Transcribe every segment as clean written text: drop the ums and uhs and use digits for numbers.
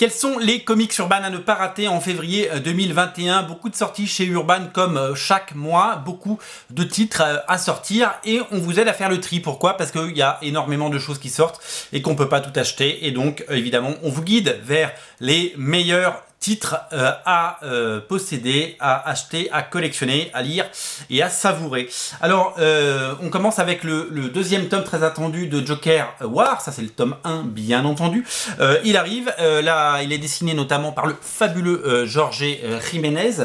Quels sont les comics Urban à ne pas rater en février 2021? Beaucoup de sorties chez Urban comme chaque mois, beaucoup de titres à sortir et on vous aide à faire le tri. Pourquoi? Parce qu'il y a énormément de choses qui sortent et qu'on ne peut pas tout acheter et donc évidemment on vous guide vers les meilleurs titres à posséder, à acheter, à collectionner, à lire et à savourer. Alors, on commence avec le deuxième tome très attendu de Joker War. Ça, c'est le tome 1, bien entendu. Il arrive. Là, il est dessiné notamment par le fabuleux Jorge Jiménez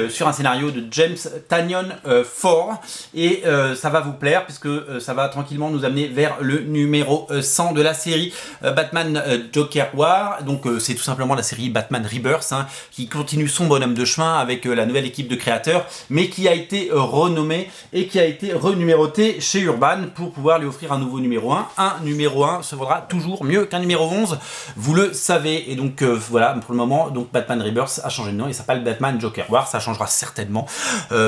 sur un scénario de James Tynion IV. Et ça va vous plaire puisque ça va tranquillement nous amener vers le numéro 100 de la série Batman Joker War. Donc, c'est tout simplement la série Batman Rebirth, qui continue son bonhomme de chemin avec la nouvelle équipe de créateurs, mais qui a été renommé et qui a été renuméroté chez Urban pour pouvoir lui offrir un nouveau numéro 1. Un numéro 1 se vaudra toujours mieux qu'un numéro 11, vous le savez. Et donc voilà, pour le moment, donc Batman Rebirth a changé de nom, il s'appelle Batman Joker War. Ça changera certainement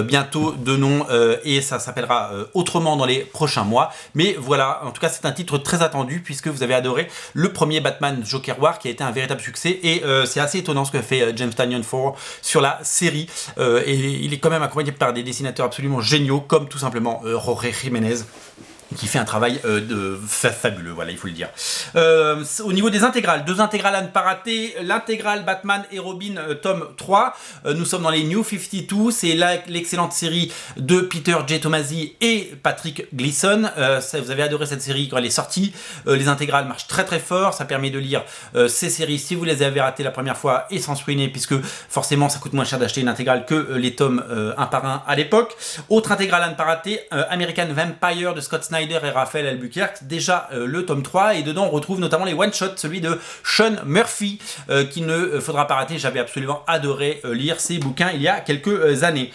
bientôt de nom et ça s'appellera autrement dans les prochains mois. Mais voilà, en tout cas, c'est un titre très attendu puisque vous avez adoré le premier Batman Joker War qui a été un véritable succès et c'est assez étonnant ce que fait James Tynion IV sur la série et il est quand même accompagné par des dessinateurs absolument géniaux comme tout simplement Jorge Jiménez qui fait un travail fabuleux, voilà, il faut le dire. Au niveau des intégrales, deux intégrales à ne pas rater. L'intégrale Batman et Robin, tome 3. Nous sommes dans les New 52. C'est l'excellente série de Peter J. Tomasi et Patrick Gleason. Vous avez adoré cette série quand elle est sortie. Les intégrales marchent très très fort. Ça permet de lire ces séries si vous les avez ratées la première fois et sans ruiner, puisque forcément ça coûte moins cher d'acheter une intégrale que les tomes un par un à l'époque. Autre intégrale à ne pas rater, American Vampire de Scott Snyder et Raphaël Albuquerque, déjà le tome 3, et dedans on retrouve notamment les one-shots, celui de Sean Murphy, qu'il ne faudra pas rater. J'avais absolument adoré lire ces bouquins il y a quelques années.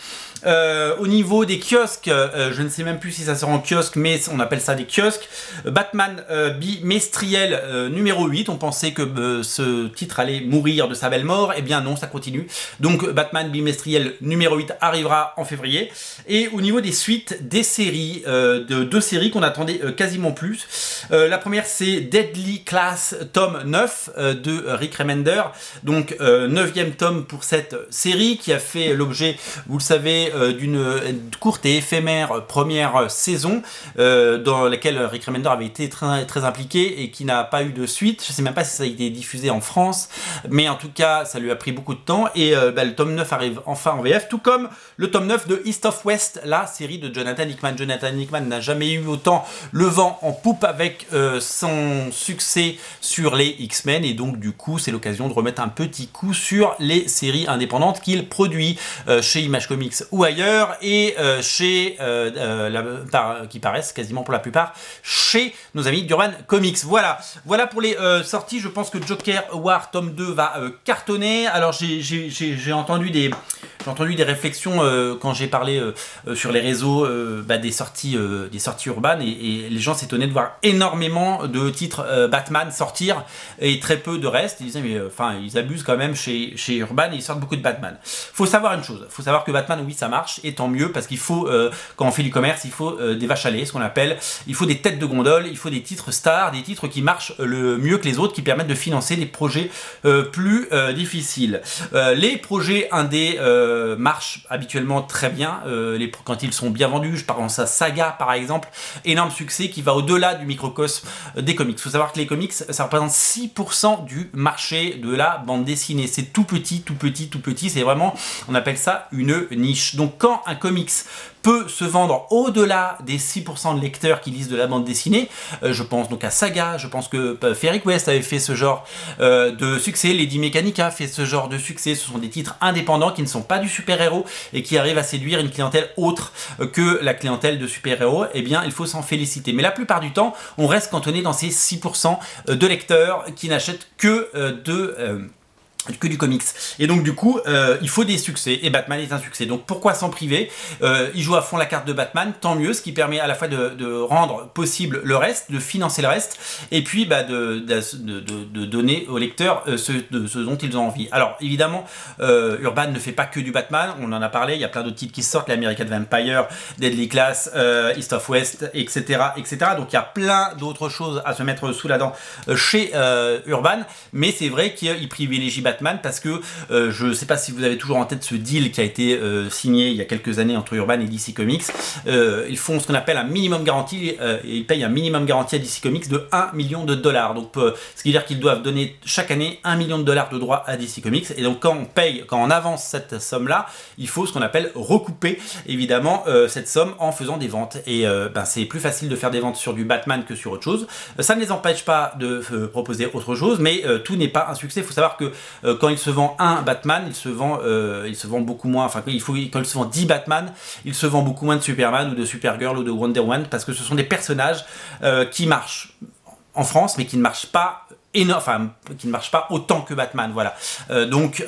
Au niveau des kiosques, je ne sais même plus si ça sort en kiosque, mais on appelle ça des kiosques. Batman bimestriel numéro 8, on pensait que ce titre allait mourir de sa belle mort, et bien non, ça continue. Donc Batman bimestriel numéro 8 arrivera en février. Et au niveau des suites, des séries, de deux séries qu'on attendait quasiment plus. La première c'est Deadly Class tome 9 de Rick Remender, donc 9e tome pour cette série qui a fait l'objet, vous le savez, d'une courte et éphémère première saison dans laquelle Rick Remender avait été très, très impliqué et qui n'a pas eu de suite. Je ne sais même pas si ça a été diffusé en France, mais en tout cas ça lui a pris beaucoup de temps et le tome 9 arrive enfin en VF, tout comme le tome 9 de East of West, la série de Jonathan Hickman. Jonathan Hickman n'a jamais eu autant le vent en poupe avec son succès sur les X-Men et donc du coup c'est l'occasion de remettre un petit coup sur les séries indépendantes qu'il produit chez Image Comics ou ailleurs et qui paraissent quasiment pour la plupart chez nos amis d'Urban Comics. Voilà pour les sorties. Je pense que Joker War tome 2 va cartonner. Alors j'ai entendu des réflexions quand j'ai parlé sur les réseaux des sorties urbaines et les gens s'étonnaient de voir énormément de titres Batman sortir et très peu de reste. Ils disaient mais enfin ils abusent quand même chez Urban et ils sortent beaucoup de Batman. Faut savoir une chose, faut savoir que Batman, oui, ça marche et tant mieux parce qu'il faut quand on fait du commerce, il faut des vaches à lait, ce qu'on appelle, il faut des têtes de gondole, il faut des titres stars, des titres qui marchent le mieux que les autres, qui permettent de financer des projets plus difficiles. Les projets indés marchent habituellement très bien quand ils sont bien vendus. Je pense à Saga par exemple, énorme succès qui va au-delà du microcosme des comics. Il faut savoir que les comics, ça représente 6% du marché de la bande dessinée. C'est tout petit, c'est vraiment, on appelle ça une niche. Donc quand un comics peut se vendre au-delà des 6% de lecteurs qui lisent de la bande dessinée, je pense donc à Saga, je pense que Feric West avait fait ce genre de succès, Lady Mechanica fait ce genre de succès. Ce sont des titres indépendants qui ne sont pas du super-héros et qui arrivent à séduire une clientèle autre que la clientèle de super-héros. Eh bien il faut s'en féliciter, mais la plupart du temps on reste cantonné dans ces 6% de lecteurs qui n'achètent que que du comics. Et donc du coup, il faut des succès, et Batman est un succès. Donc pourquoi s'en priver? Il joue à fond la carte de Batman, tant mieux, ce qui permet à la fois de rendre possible le reste, de financer le reste, et puis de donner aux lecteurs ce dont ils ont envie. Alors évidemment, Urban ne fait pas que du Batman, on en a parlé, il y a plein d'autres titres qui sortent, l'American Vampire, Deadly Class, East of West, etc. etc. Donc il y a plein d'autres choses à se mettre sous la dent chez Urban, mais c'est vrai qu'il privilégie Batman parce que je ne sais pas si vous avez toujours en tête ce deal qui a été signé il y a quelques années entre Urban et DC Comics. Ils font ce qu'on appelle un minimum garanti et ils payent un minimum garanti à DC Comics de 1 million de dollars. Donc, ce qui veut dire qu'ils doivent donner chaque année 1 million de dollars de droits à DC Comics. Et donc, quand on avance cette somme-là, il faut ce qu'on appelle recouper évidemment cette somme en faisant des ventes. Et c'est plus facile de faire des ventes sur du Batman que sur autre chose. Ça ne les empêche pas de proposer autre chose, mais tout n'est pas un succès. Il faut savoir que quand il se vend un Batman, il se vend beaucoup moins, enfin quand il se vend 10 Batman, il se vend beaucoup moins de Superman ou de Supergirl ou de Wonder Woman, parce que ce sont des personnages qui marchent en France, mais qui ne marchent pas qui ne marchent pas autant que Batman, voilà. Donc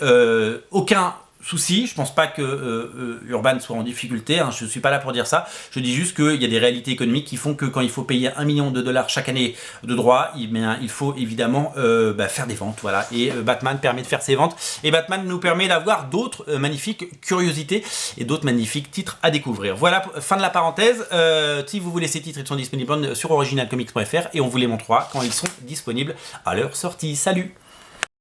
aucun souci, je pense pas que Urban soit en difficulté, hein, je suis pas là pour dire ça, je dis juste qu'il y a des réalités économiques qui font que quand il faut payer 1 million de dollars chaque année de droits, il faut évidemment faire des ventes, voilà, et Batman permet de faire ses ventes, et Batman nous permet d'avoir d'autres magnifiques curiosités et d'autres magnifiques titres à découvrir. Voilà, fin de la parenthèse. Si vous voulez ces titres, ils sont disponibles sur originalcomics.fr et on vous les montrera quand ils sont disponibles à leur sortie. Salut!